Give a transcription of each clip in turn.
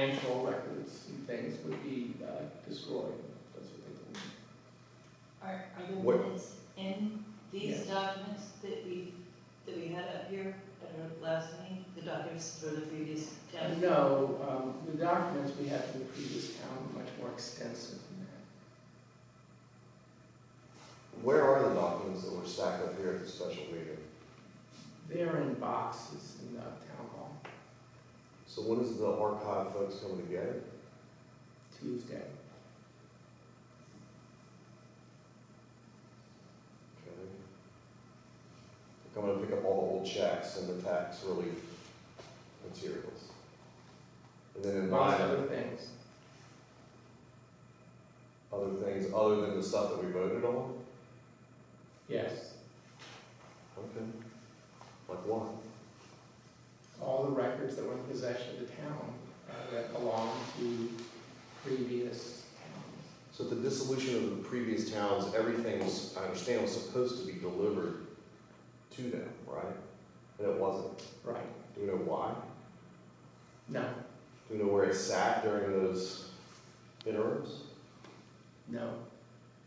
financial records and things would be destroyed. That's what they told me. Are the What- minutes in these Yes. documents that we had up here at our last meeting, the documents for the previous town? No, the documents we had from the previous town were much more extensive than that. Where are the documents that were stacked up here at the special meeting? They're in boxes in the town hall, So when is the archive folks coming to get it? Tuesday. Okay. They're coming to pick up all the old checks and the tax relief materials. And then in Amongst line, other things. other things other than the stuff that we voted on? Yes, Okay. Like what? all the records that were in possession of the town that belonged to previous towns. So at the dissolution of the previous towns, everything was, I understand, was supposed to be delivered to them, right? And it wasn't. Right. Do we know why? No, Do we know where it sat during those interims? no.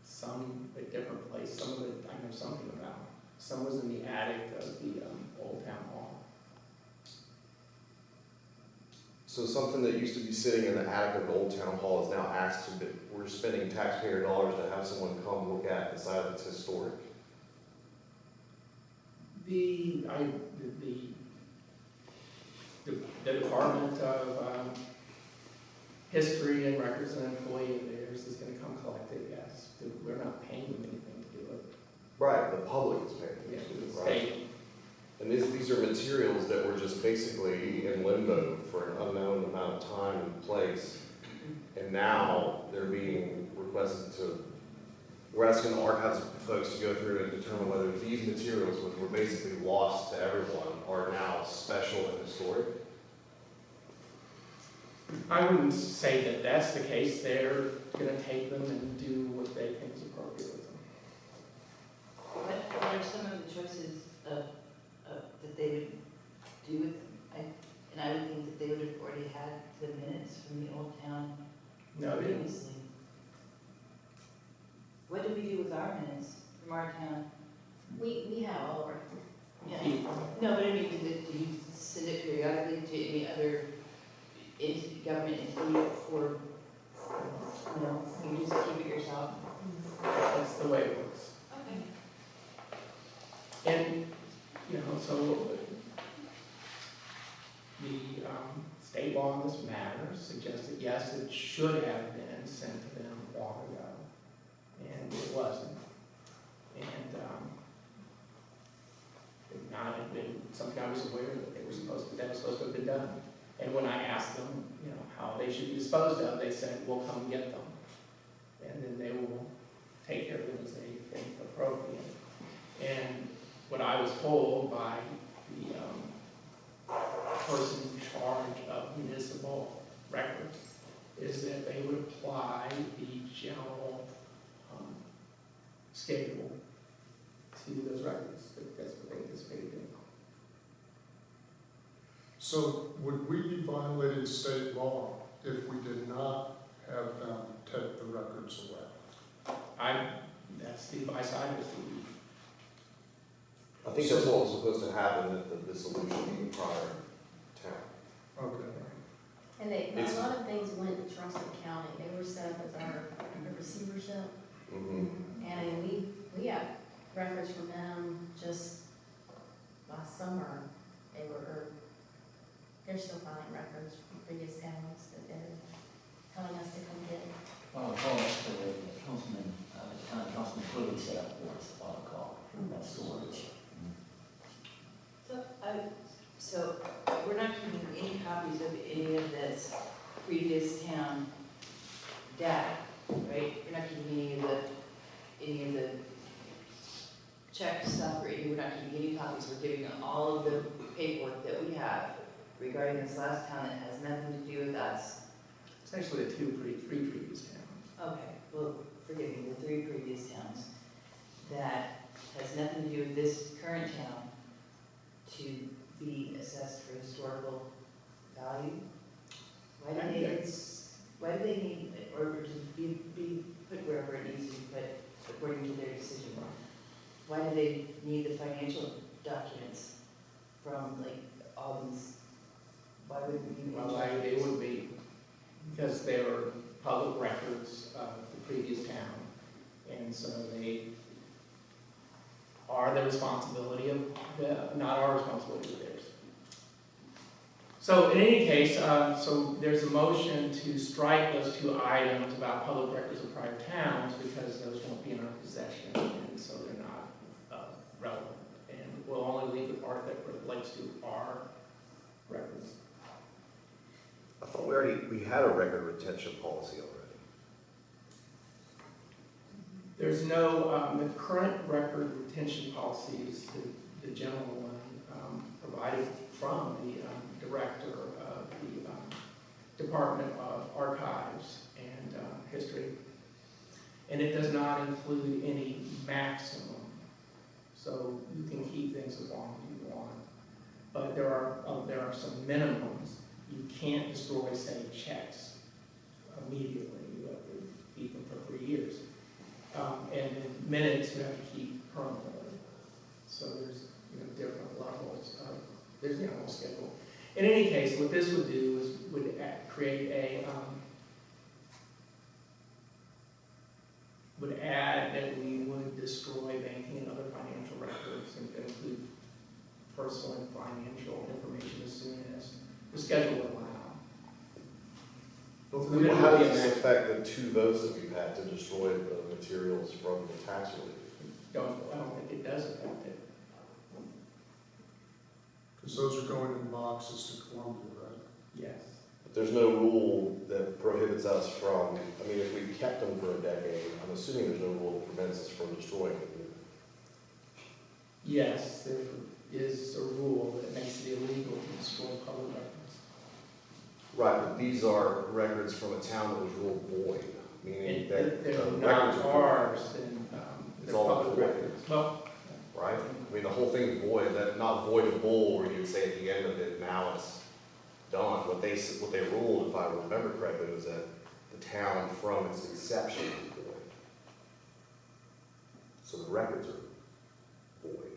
Some at different place, some of it I know something about. Some was in the attic of the old town hall. So something that used to be sitting in the attic of the old town hall is now asked to be, we're spending taxpayer dollars to have someone come look at and decide if it's historic. The Department of History and Records, an employee of theirs is gonna come collect it, yes. We're not paying them anything to do it. Right, the public is paying Yeah, attention to it's it, right? state. And these are materials that were just basically in limbo for an unknown amount of time and place. And now they're being requested to, we're asking the archives folks to go through and determine whether these materials, which were basically lost to everyone, are now special and historic. I wouldn't say that that's the case. They're gonna take them and do what they think is appropriate with them. What are some of the choices that they would do with them? And I would think that they would have already had the minutes from the old town No, they didn't. previously. What did we do with our minutes from our town? We have all of our, Yeah. No, but I mean, do you send it periodically to any other government entity or, no, you just keep it yourself? That's the way it works. Okay. And, you know, so the state law on this matter suggests that yes, it should have been sent to them long ago, and it wasn't. And it not have been something I was aware that that was supposed to have been done. And when I asked them, you know, how they should be disposed of, they said, we'll come get them. And then they will take care of them as they think appropriate. And what I was told by the person in charge of municipal records is that they would apply the general schedule to those records. That's what they anticipated doing. So would we be violating state law if we did not have them take the records away? That's the advice I received. I think that's what was supposed to happen at the dissolution of the prior town. Okay. and they, It's- a lot of things went to Charleston County. They were set up as our receivership. Mm-hmm. And we have records from them just last summer. They're still filing records from previous towns that they're telling us to come get. Well, call that's the councilman, county councilman clearly set up for us, a call for that storage. So we're not keeping any copies of any of this previous town data, right? We're not keeping any of the check stuff or we're not keeping any copies. We're giving them all of the paperwork that we have regarding this last town that has nothing to do with us. It's actually three previous towns. Okay, well, forgive me, the three previous towns that has nothing to do with this current town to be assessed for historical value. Why do And they, it's, why do they need, or to be put wherever it needs to be put according to their decision? Why do they need the financial documents from like all these? Why would we? well, they would be, because they were public records of the previous town. And so they are the responsibility of not our responsibility, but theirs. So in any case, so there's a motion to strike those two items about public records of prior towns because those won't be in our possession, and so they're not relevant. And we'll only leave the part that relates to our records. I thought we had a record retention policy already. There's no, the current record retention policy is the general one provided from the director of the Department of Archives and History. And it does not include any maximum. So you can keep things as long as you want. But there are some minimums. You can't destroy, say, checks immediately. You have to keep them for 3 years. And then minutes you have to keep permanently. So there's different levels of, there's a whole schedule. In any case, what this would do is create a, would add that we would destroy banking and other financial records and include personal and financial information as soon as the schedule would allow. Well, how does this affect the 2 votes that we've had to destroy the materials from the tax relief? I don't think it does affect it. Because those are going in boxes to Columbia, right? Yes. But there's no rule that prohibits us from, I mean, if we've kept them for a decade, I'm assuming there's no rule that prevents us from destroying them. Yes, there is a rule that makes it illegal to destroy public records. Right, but these are records from a town that was ruled void, meaning that If they're the not records are, ours, then It's they're all public void. records. Well, right? I mean, the whole thing is void, that not voidable, where you'd say at the end of it, now it's done. What they ruled, if I remember correctly, was that the town from its inception was void. So the records are void.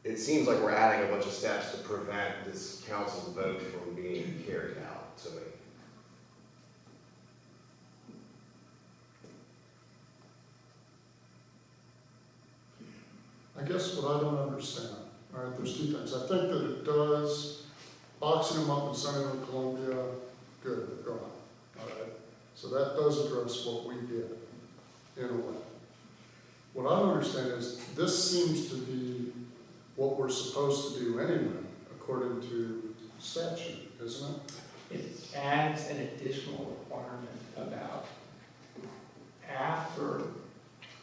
It seems like we're adding a bunch of steps to prevent this council's vote from being carried out to me. I guess what I don't understand, all right, there's 2 things. I think that it does, boxing them up and sending them to Columbia, good, they're gone, all right? So that does address what we did, in a way. What I don't understand is, this seems to be what we're supposed to do anyway, according to statute, isn't it? it adds an additional requirement about after,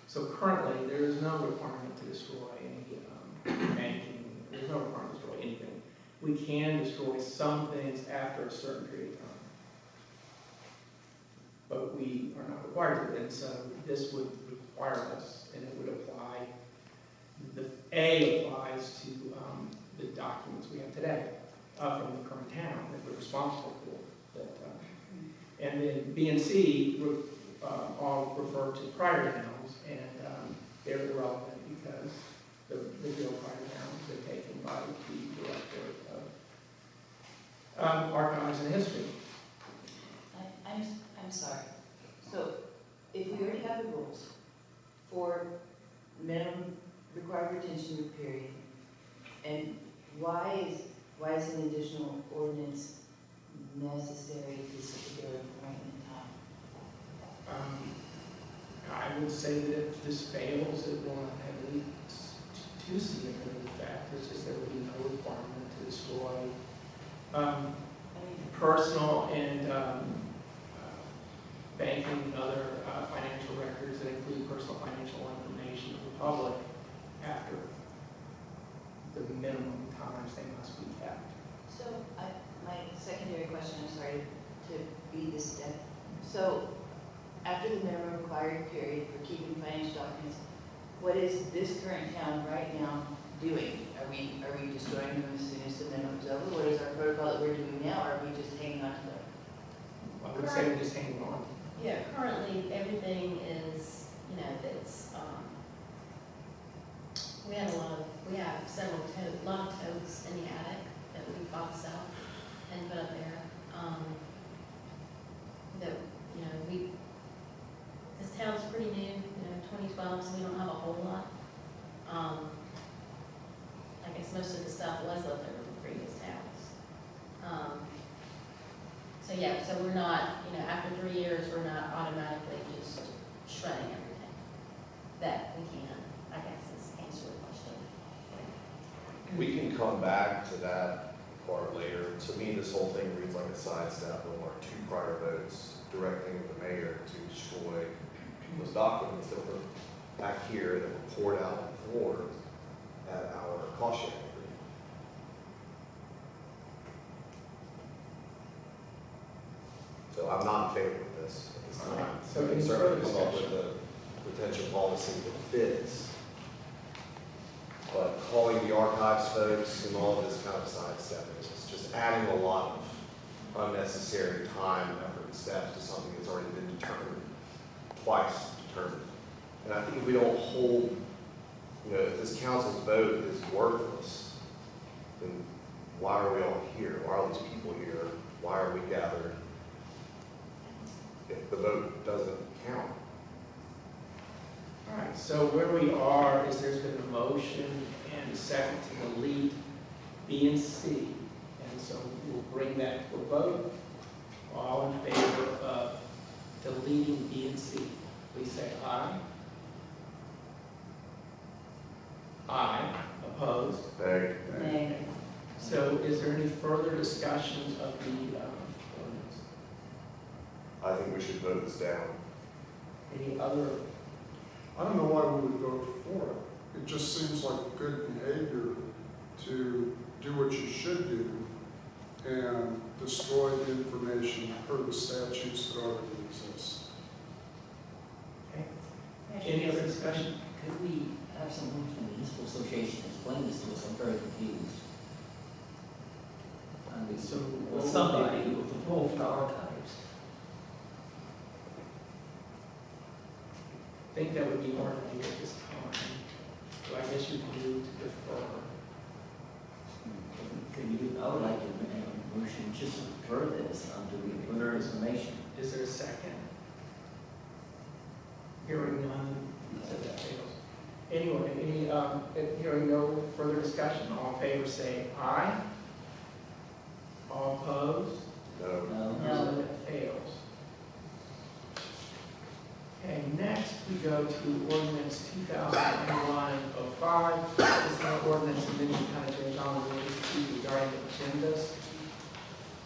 so currently there is no requirement to destroy any banking, there's no requirement to destroy anything. We can destroy some things after a certain period of time. But we are not required to, and so this would require us, and it would apply, the A applies to the documents we have today from the current town that we're responsible for. That, and then B and C all refer to prior towns, and they're irrelevant because the real prior towns are taken by the director of Archives and History. I'm sorry. So if we already have the rules for minimum required retention period, and why is an additional ordinance necessary at this particular point in time? I would say that if this fails, it will not have any too significant effect. It's just there will be no requirement to destroy personal and banking and other financial records that include personal financial information of the public after the minimum times they must be kept. So my secondary question, I'm sorry to beat this to death. So after the minimum required period for keeping financial documents, what is this current town right now doing? Are we destroying them as soon as the amendment was over? What is our protocol that we're doing now, or are we just hanging on to them? I would say we're just hanging on. Yeah, currently, everything is, you know, that's, we have a lot of totes in the attic that we box out and put up there. That, you know, this town's pretty new, you know, 2012, so we don't have a whole lot. I guess most of the stuff was left over from previous towns. So yeah, so we're not, you know, after 3 years, we're not automatically just shredding everything that we can, I guess is the answer to the question. We can come back to that part later. To me, this whole thing reads like a sidestep of our 2 prior votes directing the mayor to destroy those documents that were back here that were poured out on the floor at our cost sharing agreement. So I'm not in favor of this at this time. So We can any certainly further come up with discussion? a potential policy that fits. But calling the archives folks and all of this kind of sidestepping is just adding a lot of unnecessary time, effort, and steps to something that's already been determined, twice determined. And I think if we don't hold, you know, if this council's vote is worthless, then why are we all here? Why are these people here? Why are we gathered? If the vote doesn't count. All right, so where we are is there's been a motion and a second to delete B and C. And so we'll bring that to a vote. All in favor of deleting B and C, please say aye. Aye. Opposed? Hey, Nay. So is there any further discussion of the ordinance? I think we should vote this down. Any other? I don't know why we would vote for it. It just seems like good behavior to do what you should do and destroy the information per the statutes that already exist. Any other discussion? Could we have someone from the municipal association explain this to us? I'm very confused. I mean, So or somebody with the role for the archives. I think that would be more than at this time. So I guess you can do to defer. Could you, I would like to make a motion just to refer this until we get further information. Is there a second? Hearing none, so that fails. Anyway, hearing no further discussion, all in favor say aye. All opposed? No. No? So that fails. Okay, next we go to ordinance 2021-05. This is an ordinance amending kind of John Rule regarding the agendas.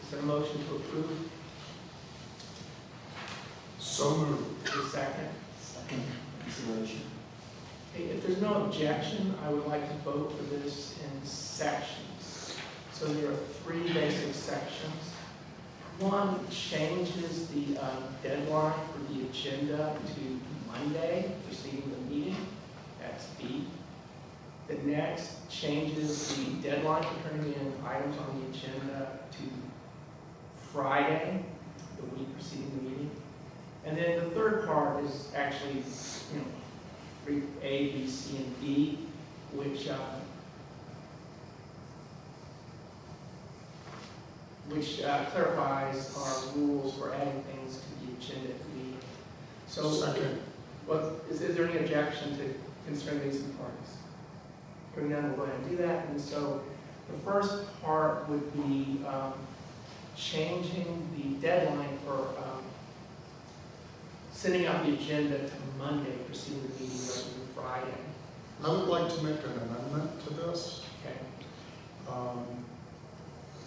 Is there a motion to approve? So moved. Is there a second? Second consideration. Okay, if there's no objection, I would like to vote for this in sections. So there are 3 basic sections. One changes the deadline for the agenda to Monday preceding the meeting. That's B. The next changes the deadline for turning in items on the agenda to Friday, the week preceding the meeting. And then the third part is actually, A, B, C, and D, which clarifies our rules for adding things to the agenda at the meeting. So, Second. is there any objection to considering these in parts? Hearing none, we'll go ahead and do that. And so the first part would be changing the deadline for sending out the agenda to Monday preceding the meeting rather than Friday. I would like to make an amendment to this. Okay.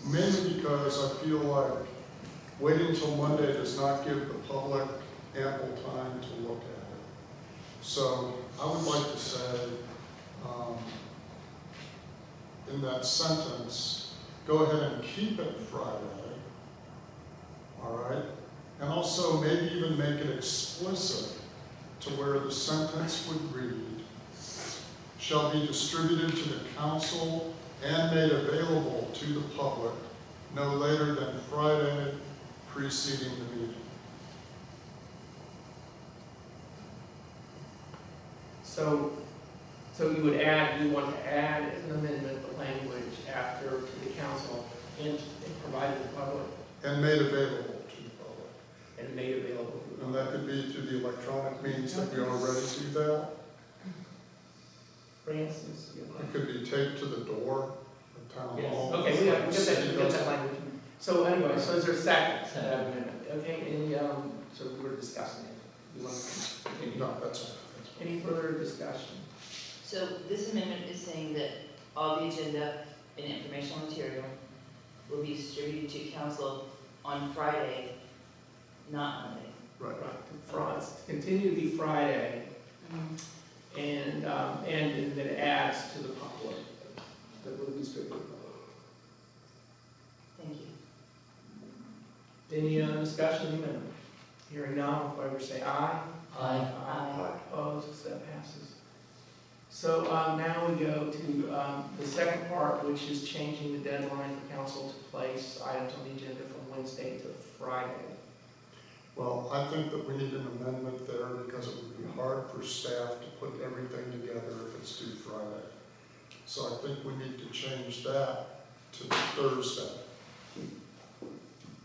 Mainly because I feel like waiting until Monday does not give the public ample time to look at it. So I would like to say, in that sentence, go ahead and keep it Friday, all right? And also maybe even make it explicit to where the sentence would read, shall be distributed to the council and made available to the public no later than Friday preceding the meeting. So you would add, you want to add as an amendment the language after to the council and provided the public And made available to the public. and made available to the And public. that could be through the electronic means that we already do that. Francis, you It could be taped to the door of town Yes, hall. okay, we got City we got does that it. language. So anyway, so is there a second to that amendment? Okay, any, so we're discussing it. You want to continue? No, that's all. Any further discussion? So this amendment is saying that all the agenda and informational material will be distributed to council on Friday, not Monday. Right. Right, to continue to be Friday, and then it adds to the public that will be distributed. Thank you. Any discussion, on the amendment? Hearing none, all in favor say aye. Aye. Aye. Opposed, so that passes. So now we go to the second part, which is changing the deadline for council to place items on the agenda from Wednesday to Friday. Well, I think that we need an amendment there because it would be hard for staff to put everything together if it's due Friday. So I think we need to change that to Thursday.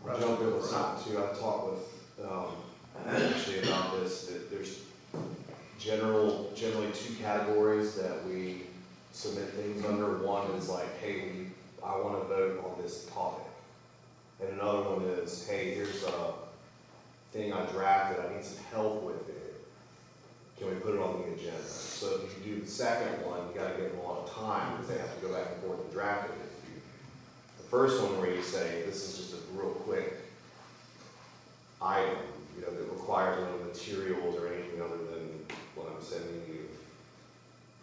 I'll jump in with something too. I talked with, actually about this, that there's generally two categories that we submit things under. One is like, hey, I want to vote on this topic. And another one is, hey, here's a thing I drafted, I need some help with it. Can we put it on the agenda? So if you do the second one, you gotta give them a lot of time, because they have to go back and forth and draft it. The first one where you say, this is just a real quick item, you know, that requires no materials or anything other than what I'm sending you.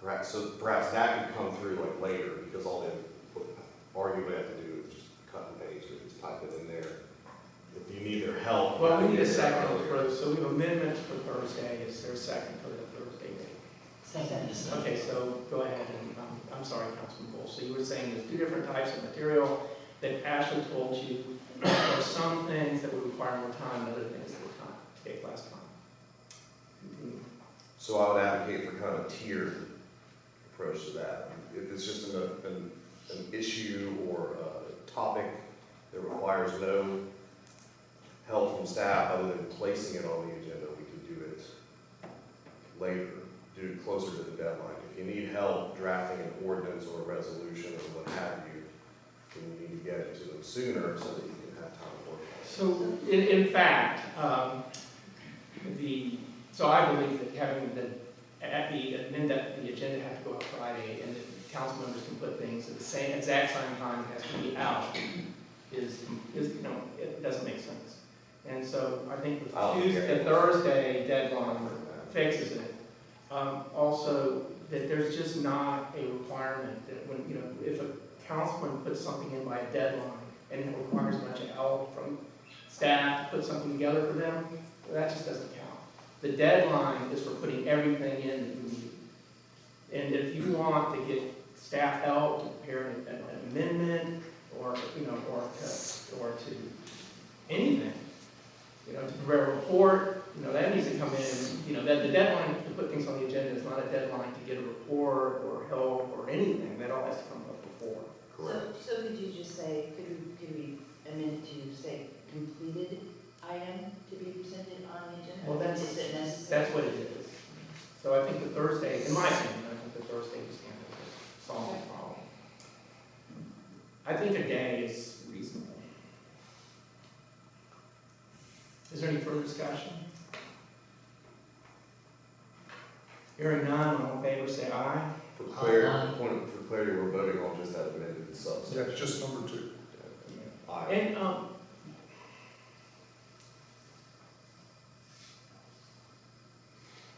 Perhaps that could come through like later, because all they arguably have to do is just cut and paste or just type it in there. If you need their help. Well, we you need a get it second earlier. for, so we have amendments for Thursday. Is there a second for the Thursday date? Second. Okay, so go ahead and, I'm sorry, Councilman Bull. So you were saying there's two different types of material that Ashley told you. There are some things that would require more time, and other things that would take less time. So I would advocate for kind of a tiered approach to that. If it's just an issue or a topic that requires no help from staff other than placing it on the agenda, we could do it later, do it closer to the deadline. If you need help drafting an ordinance or a resolution or what have you, then you need to get it to them sooner so that you can have time to work on it. So in fact, so I believe that having the agenda has to go out Friday, and the council members can put things at the exact same time it has to be out, is, you know, it doesn't make sense. And so I think the Thursday deadline fixes it. Also, that there's just not a requirement that when, you know, if a councilman puts something in by a deadline and it requires a bunch of help from staff to put something together for them, that just doesn't count. The deadline is for putting everything in that you need. And if you want to get staff help to prepare an amendment or, you know, or to anything, you know, to prepare a report, you know, that needs to come in, you know, that the deadline to put things on the agenda is not a deadline to get a report or help or anything. That all has to come up before. Correct. So could you just say, could we amend to say completed item to be presented on the agenda? Well, Is it necessary? That's what it is. So I think the Thursday, in my opinion, I think the Thursday just handles it, solves the problem. I think a day is reasonable. Is there any further discussion? Hearing none, all in favor say aye. For clarity, for clarity, we're voting on just that amended subset. Yeah, it's just number 2. Aye. And,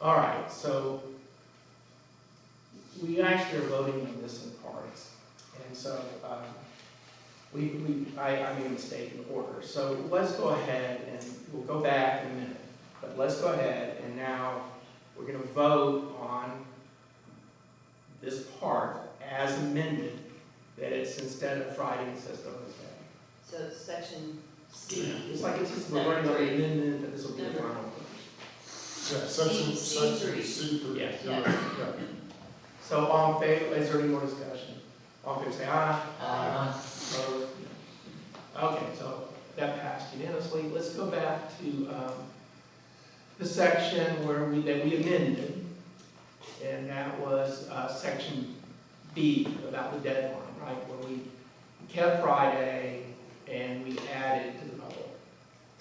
all right, so we actually are voting on this in parts. And so, I made a mistake in order. So let's go ahead and we'll go back in a minute. But let's go ahead and now we're gonna vote on this part as amended, that it's instead of Friday, it says Thursday. So it's section C. It's like it's just, we're running on the amendment, but this will be the final. Yeah, section C3. C3. Yes. Yeah, yeah. So all in favor, is there any more discussion? All in favor, say aye. Opposed? Okay, so that passed unanimously. Let's go back to the section where that we amended, and that was section B, about the deadline, right? Where we kept Friday and we added to the public.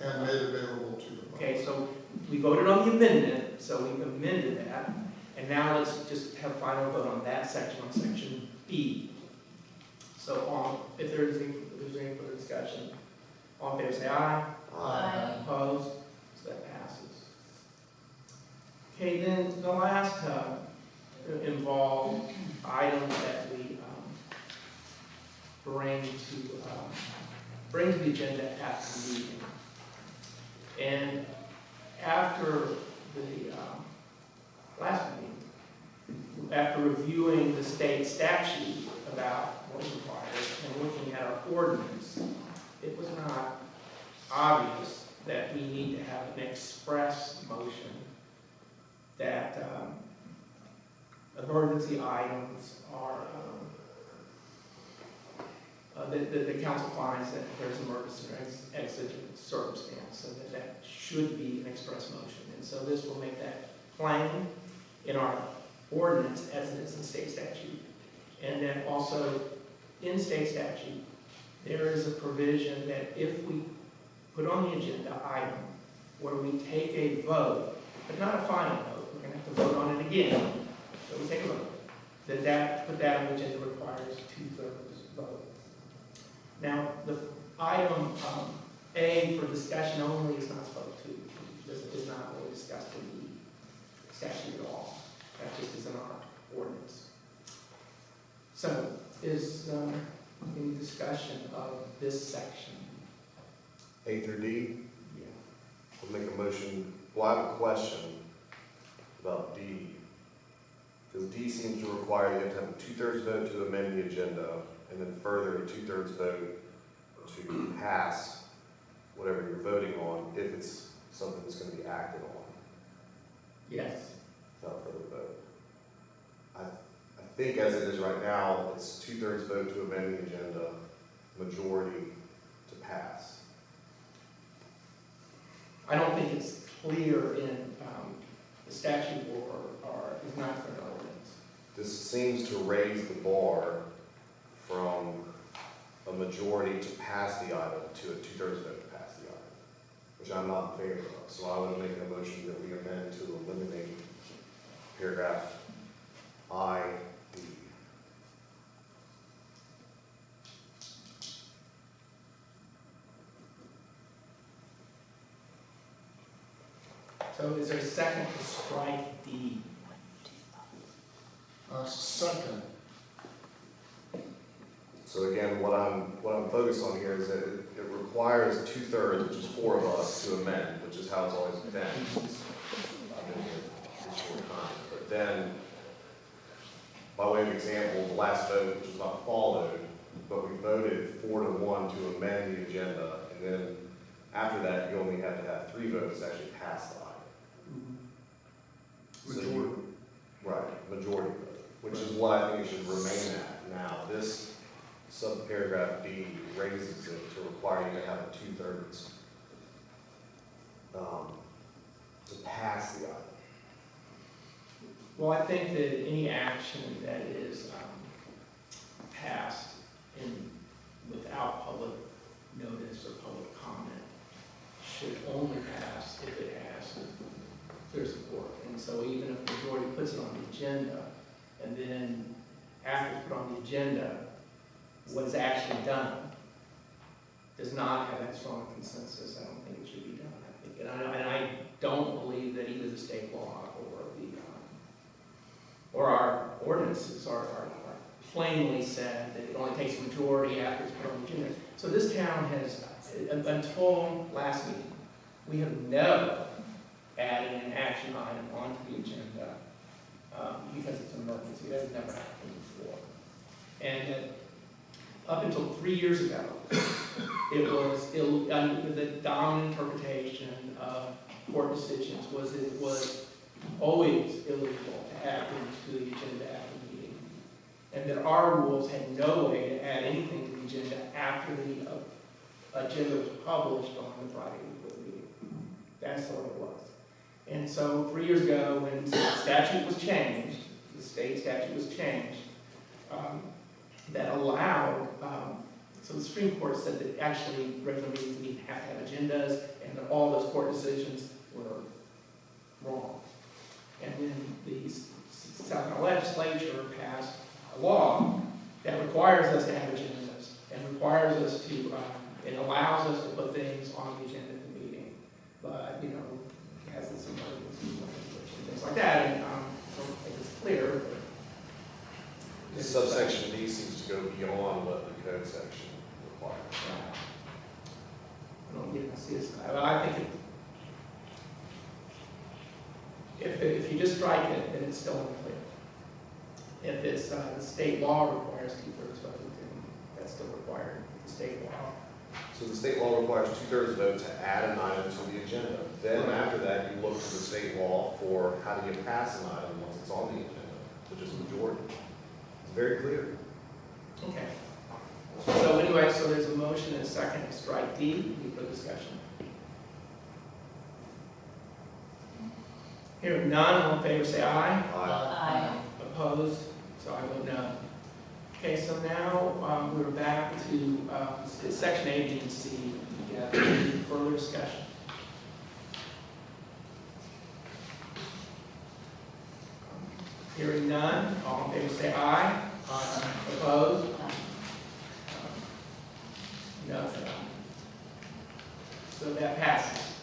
And made available to the public. Okay, so we voted on the amendment, so we amended that, and now let's just have final vote on that section, on section B. So if there's any further discussion, all in favor say aye. Aye. Opposed? So that passes. Okay, then the last involved items that we bring to the agenda at the meeting. And after the last meeting, after reviewing the state statute about what is required and looking at our ordinance, it was not obvious that we need to have an express motion that emergency items are, that the council finds that there's an emergency or exigent circumstance, so that should be an express motion. And so this will make that plain in our ordinance as it is in state statute. And then also in state statute, there is a provision that if we put on the agenda item where we take a vote, but not a final vote, we're going to have to vote on it again. So we take a vote. Put that on the agenda requires 2/3 vote. Now, the item A for discussion only is not supposed to. This is not really discussed in the statute at all. That just is in our ordinance. So, is any discussion of this section? A through D, Yeah. we'll make a motion. Well, I have a question about D. Because D seems to require you have to have a 2/3 vote to amend the agenda, and then further a 2/3 vote to pass whatever you're voting on, if it's something that's going to be acted on Yes. without further vote. I think as it is right now, it's 2/3 vote to amend the agenda, majority to pass. I don't think it's clear in the statute or is not for an ordinance. This seems to raise the bar from a majority to pass the item to a 2/3 vote to pass the item, which I'm not in favor of. So I would make a motion that we amend to eliminate paragraph I-D. So is there a second to strike D? Second. So again, what I'm focused on here is that it requires 2/3, which is 4 of us, to amend, which is how it's always been. I've been here this short time. But then, by way of example, the last vote, which was not followed, but we voted 4-1 to amend the agenda, and then after that, you only have to have 3 votes to actually pass the item. So you- Right, majority vote, which is what I think it should remain at now. This subparagraph D raises it to require you to have a 2/3 to pass the item. Well, I think that any action that is passed without public notice or public comment should only pass if it has clear support. And so even if the majority puts it on the agenda, and then after it's put on the agenda, what is actually done does not have that strong consensus, I don't think it should be done. And I don't believe that either the state law or our ordinances are plainly said that it only takes a majority after it's put on the agenda. So this town has, until last meeting, we have never added an action item onto the agenda because it's an emergency, that has never happened before. And up until 3 years ago, it was, the dominant interpretation of court decisions was that it was always illegal to add things to the agenda after the meeting. And that our rules had no way to add anything to the agenda after the agenda was published on the Friday before the meeting. That's what it was. And so 3 years ago, when the statute was changed, the state statute was changed, that allowed, so the Supreme Court said that actually regular meetings didn't have to have agendas, and that all those court decisions were wrong. And then the South Carolina legislature passed a law that requires us to have agendas, and requires us to, it allows us to put things on the agenda of the meeting. But, you know, it has this emergency language and things like that, and so it's clear. But Subsection D seems to go beyond what the code section requires. I don't get to see this, but I think if you just strike it, then it's still unclear. If it's, the state law requires 2/3 vote, then that's still required, the state law. So the state law requires 2/3 vote to add an item to the agenda. Then after that, you look to the state law for how do you pass an item once it's on the agenda, which is majority. It's very clear. Okay. So anyway, so there's a motion and a second to strike D, any further discussion? Hearing none, all in favor say aye. Aye. Opposed? So I vote no. Okay, so now we're back to section A, B, and C. Yeah, any further discussion? Hearing none, all in favor say aye. Opposed? No. So that passes.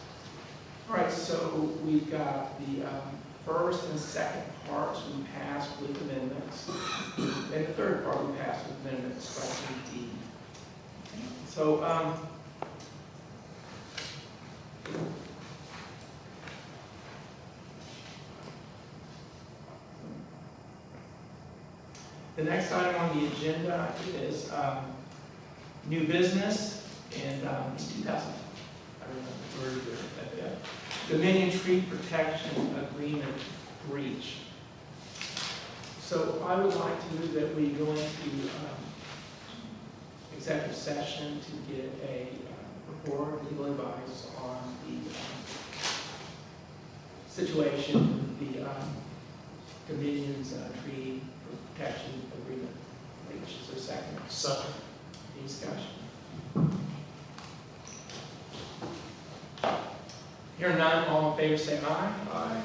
All right, so we've got the first and second parts we passed with amendments. And the third part we passed with amendments, striking D. So, the next item on the agenda is new business, and it's 2000. I remember that Dominion Tree Protection Agreement breach. So I would like to move that we go into executive session to get a report, legal advice on the situation with the Dominion's tree protection agreement breach. Is there a second? Second. Any discussion? Hearing none, all in favor say aye. Aye.